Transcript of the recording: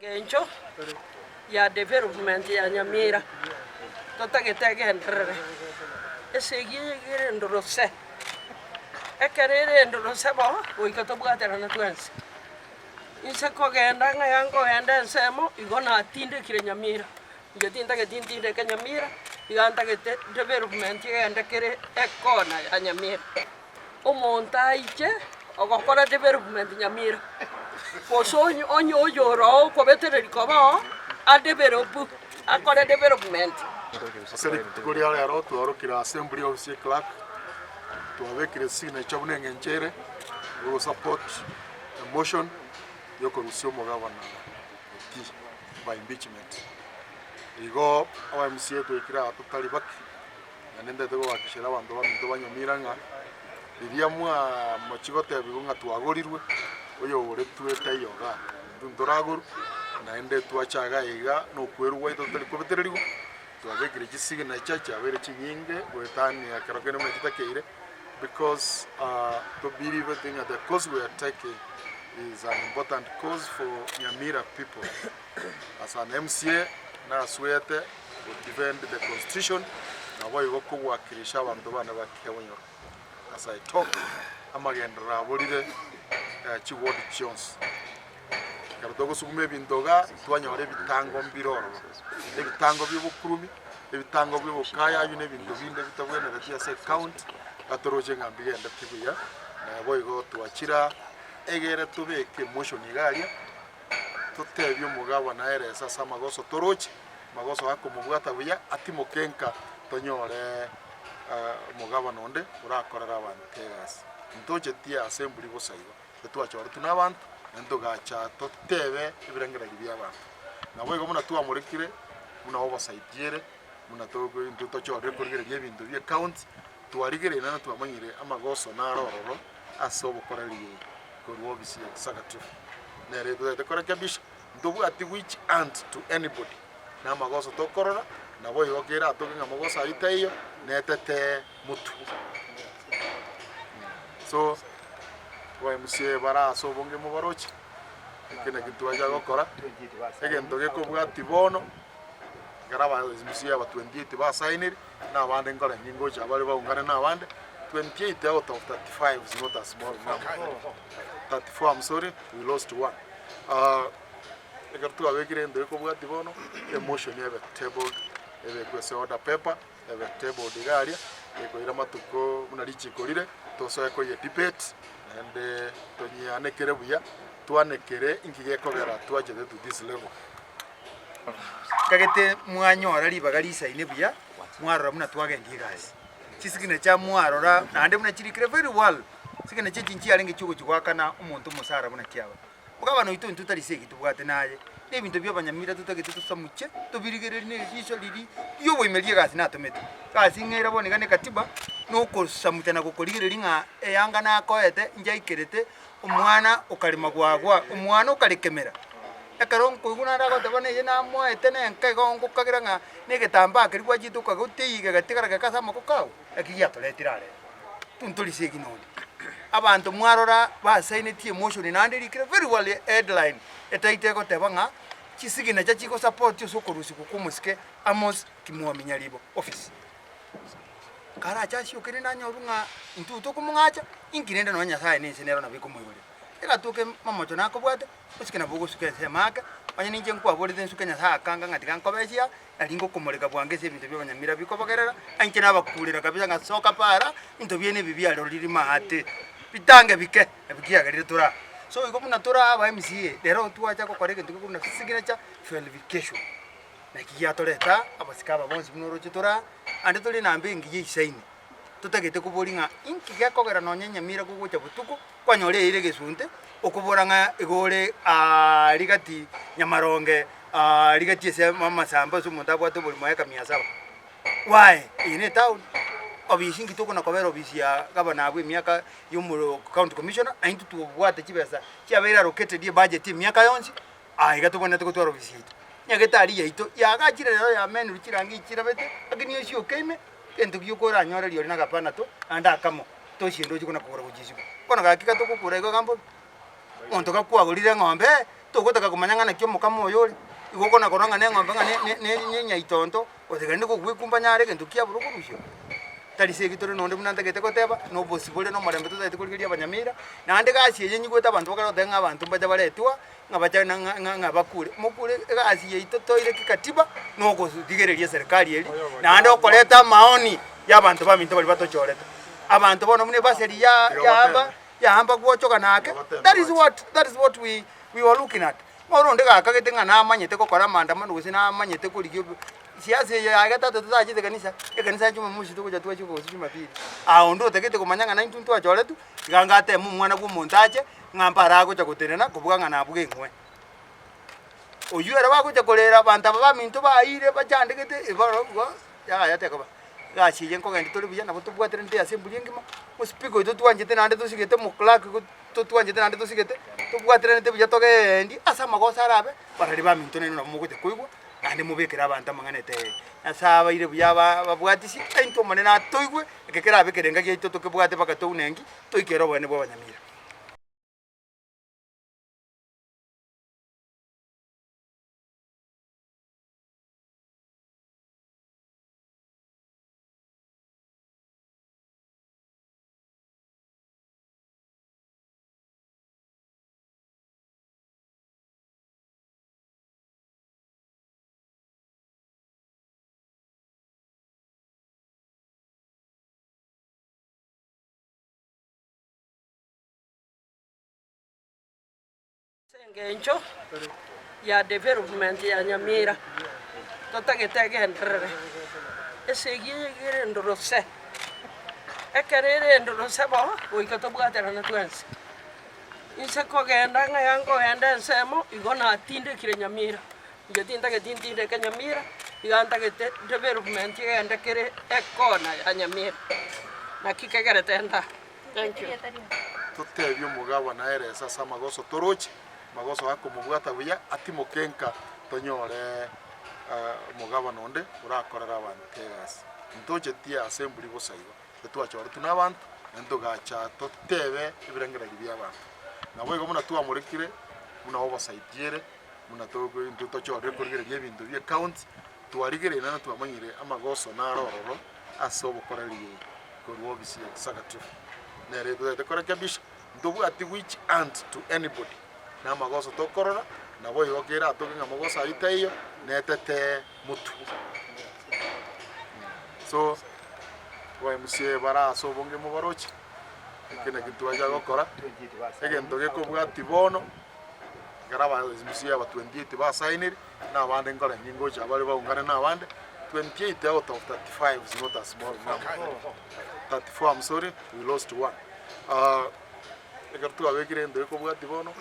Gencho ya development ya Nyamira totagetegenderere esegire ndorose ekerere ndorose bo goikatobwaterana twense inse kogenda ng'ayangogenda ensemo igo natindekire Nyamira getindagete Nyamira igantagete development igendekere ekona ya Nyamira omonto aiche ogokora development Nyamira koso onyo oyoro kobetereri koba adevelopu akore development aseri kuria rero twarokira assembly of the clerk twabekire sine chabune ngenchere go support the motion yoko rusio mugabana by impeachment igo aba MCA twikira tutari baki nende tego wakishira bantu baminto banyamira nga iria mwa mochigote bigunga twagorirwe oyo ore tweta yoga nduraguru naende twachaga iga no kweru waito tuli kubetererigo twabekire gisige na chacha abere chinyinge wetani akarogene mechitakeire because to believe that the cause we are taking is an important cause for Nyamira people. As an MCA na swete to defend the constitution na boy goko wakirisha abantu bana bakebonyo. As I talk amagendera bolire chiword Jones karutogo sukume bindoga twanyore bitango mbiroro ebitango by'obukurumi ebitango by'obukaya yune bintu binde bitabwene gatia se count atoroje ngambigenda tibuya na boygo twachira egere tubeke motion igaria tutebyo mugabo na eresa samagoso toroche magoso ako mubwata buya atimokenka tonyore mugabo nonde urakorera abantu kegas ntoje tia assembly bosaiba twachora tunabantu ndogacha totebe ibirengera by'abantu nabo igo muna tuamurikire muna obasaidire muna togo into chore kurigire by'ebintu bya account tuarigire nana tuamanyire amagoso narororo asobo koraliye korwo bisi executive nere to kora kabish ndobu ati which aunt to anybody na amagoso tokorora nabo igo kera atokinga amagoso ayitayo netete mutu so MCA bara so bonge mu barochi kene kintu aja gokora egento gekobwati bono garaba MCA aba 28 ba sign na abande ngora nyingo cha bari baungana na abande 28 out of 35 is not a small number 34 I'm sorry we lost one egertu abegire ndo gekobwati bono emotion ebe table ebe kwese order paper ebe table digaria ekoira matuko munarichi korire toso ekoye debate and tonya nekere buya twanekere ingige kogera twajede to this level kagete mwanyora libagari saine buya mwarora muna twagendie gasi chisigine cha mwarora ande muna chirikire very well sigine chichinchi alenge chugo chwakana umuntu musara muna kyaba mugabano itu ntutari segi tubwate naye nebintu by'abanyamira tutagete tusamuche tubirigereri ne hisho liri yo boimerie gasi natomete gasi ngera bonegane katiba no kosamutana gukorigereri nga eyanga na koete njaikerete umwana ukalima gwagwa umwana ukalikemera ekaron kuguna ndago tabane yena moete ne nkago ngukagira nga negetamba kirwa jituka gutiige gatigara gakasa makokao ekiya toletirare tuntuli segi nodi abantu mwarora basaineti emotion nande likire very well headline etaiteko tebanga chisigina cha chiko support yo sokorusi kukumuske Amos Kimwaminya libo office kara chashi ukene nanyorunga intu tokumungacha inginenda no nyasaye nensenero na bikumuyule eka tuke mama chona akobwate usikena bugo suke semaka banya ninje nkwa boli densuke nyasaye akanga ngatika nkobeshia alingo kumuleka bwangese ebintu by'abanyamira bikobagerera anke nabakulira kabisa ngasoka para into byene bibya loliri mahate bitange bike ebikiyagarire tura so iko muna tura aba MCA lero tuacha ko koreke ntuko kuna sigina cha verification na kiyatoleta abasikaba bonsi munoroche tura ande tuli nambe ngiye isaini tutagete kubolinga inki yakogera nonyenya mira kugucha butuko kwanyore ire gesunte okuboranga igore ligati Nyamaronge ligati ese mama samba sumuntabwa to buli moyaka 700 why ine town obishingi tuko na kobera obisi ya gabana abwe miaka y'umuro county commissioner aintu tubwate kibesa cyabera roketed budget miaka yonsi igatubona tuko twaro obisi nyagetari yaito yagachire rero ya menu kirangi kirabete agini yoshi okeme kento gyukora nyore liori na gapana to anda kamo to shindo chiko na kugura kujisi kono gakika to kukura iko gambo onto gakwa golire ngombe togotaka kumanyang'ana kio mukamo oyore igokona koronga ne ng'ombe ne nyaitondo otegende kugwikumba nyare gento kia burugurucio tari se gitore nonde muna ndagete goteba no possible no marembe tutaite kurigiria abanyamira na ande gasi yenyi gweta abantu bakaro nga abantu baja baretwa ngabaja nga bakure mukure gasi yeito toire kikatiba no kudigereria serikali eri na ande okoleta maoni y'abantu baminto bali batochoreta abantu bono mune baseri yamba gwochoka nake that is what we were looking at moronde gakagete ngana amanyete kokora maandamano gose na amanyete kurigio siasa ya gatatu tutaje kanisa chuma mushi tuko jatwa chiko chuma pili ndo tegete kumanyanga 19 twa chole tu gangate mwana ku montaje ngambara ko chakuterena kubuga ngana buge ngwe oyuera bako chakolera banta baba minto baire bachandegete ibaro ya tekoba gachi yenko gandi tuli biyana botu bwatere nte assembly ngima muspiko ito twanjete nande tusigete mu clerk ko twanjete nande tusigete tubwatere nte biyatoke ndi asa magosa arabe barari ba minto neno mugote kuigwa ande mubekera abantu amanganete asaba ire byaba babwatisi ento manena toigwe ekekera abekerenga gito tokebwate paka tounengi toikero bone bo banyamira Sengencho ya development ya Nyamira totagetegendere esegire ndorose ekerere ndorose bo oikato bwatera na twense inse kogenda ngayango henda nsemo igona atinde kire Nyamira ngetinda getindinde ke Nyamira iganda gete development yenda kire ekona ya Nyamira na kikegere tenda. Thank you. Tutebyo mugabo na eresa samagoso torochi magoso ako mubwata buya ati mukenka tonyore mugabo nonde urakorera abantu tegasi ntoje tia assembly bosaiba twachora tuna abantu ndo gacha totebe ibirengera by'abantu nabo igo muna tuwa murekire muna obasaidire muna togo ndo tochore kurigere by'ebintu bya account tuwarigere nana twamanyire amagoso narororo asobo koraliye korwo bisi executive nere to kora kabish ndo ati which aunt to anybody na magoso tokorora nabo yokera atokinga magoso ayitayo netete mutu so wa musie bara so bonge mu barochi kene kitu aja gokora egento geko bwati bono garaba musie aba 28 ba signed na bande ngora nyingo cha bari baungana na bande 28 out of 35 is not a small number 34 I'm sorry we lost one egertu abegire ndo geko bwati bono